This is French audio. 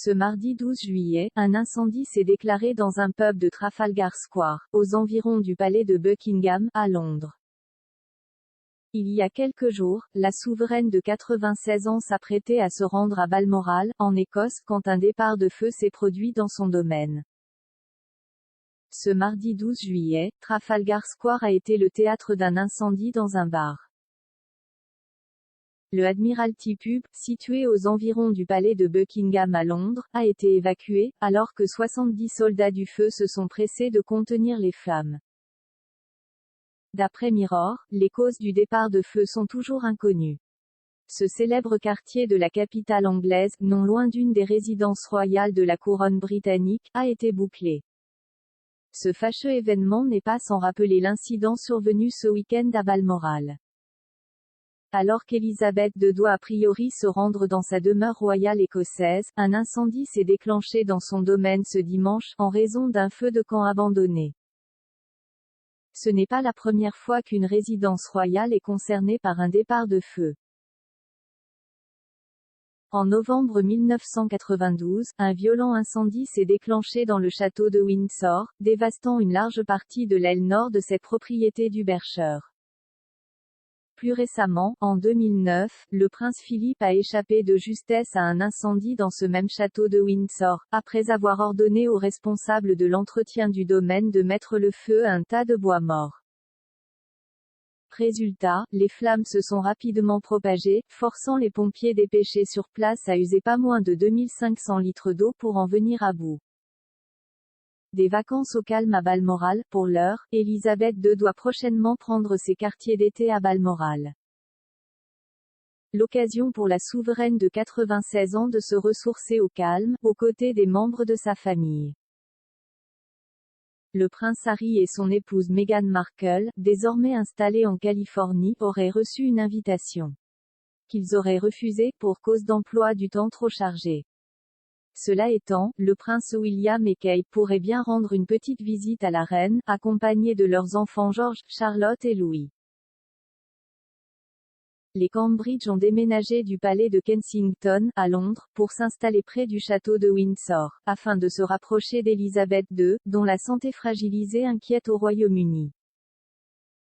Ce mardi 12 juillet, un incendie s'est déclaré dans un pub de Trafalgar Square, aux environs du palais de Buckingham, à Londres. Il y a quelques jours, la souveraine de 96 ans s'apprêtait à se rendre à Balmoral, en Écosse, quand un départ de feu s'est produit dans son domaine. Ce mardi 12 juillet, Trafalgar Square a été le théâtre d'un incendie dans un bar. Le Admiralty Pub, situé aux environs du palais de Buckingham à Londres, a été évacué, alors que 70 soldats du feu se sont pressés de contenir les flammes. D'après Mirror, les causes du départ de feu sont toujours inconnues. Ce célèbre quartier de la capitale anglaise, non loin d'une des résidences royales de la couronne britannique, a été bouclé. Ce fâcheux événement n'est pas sans rappeler l'incident survenu ce week-end à Balmoral. Alors qu'Élisabeth II doit a priori se rendre dans sa demeure royale écossaise, un incendie s'est déclenché dans son domaine ce dimanche, en raison d'un feu de camp abandonné. Ce n'est pas la première fois qu'une résidence royale est concernée par un départ de feu. En novembre 1992, un violent incendie s'est déclenché dans le château de Windsor, dévastant une large partie de l'aile nord de cette propriété du Berkshire. Plus récemment, en 2009, le prince Philippe a échappé de justesse à un incendie dans ce même château de Windsor, après avoir ordonné aux responsables de l'entretien du domaine de mettre le feu à un tas de bois mort. Résultat, les flammes se sont rapidement propagées, forçant les pompiers dépêchés sur place à user pas moins de 2500 litres d'eau pour en venir à bout. Des vacances au calme à Balmoral, pour l'heure, Élisabeth II doit prochainement prendre ses quartiers d'été à Balmoral. L'occasion pour la souveraine de 96 ans de se ressourcer au calme, aux côtés des membres de sa famille. Le prince Harry et son épouse Meghan Markle, désormais installés en Californie, auraient reçu une invitation qu'ils auraient refusée, pour cause d'emploi du temps trop chargé. Cela étant, le prince William et Kate pourraient bien rendre une petite visite à la reine, accompagnés de leurs enfants George, Charlotte et Louis. Les Cambridge ont déménagé du palais de Kensington, à Londres, pour s'installer près du château de Windsor, afin de se rapprocher d'Élisabeth II, dont la santé fragilisée inquiète au Royaume-Uni.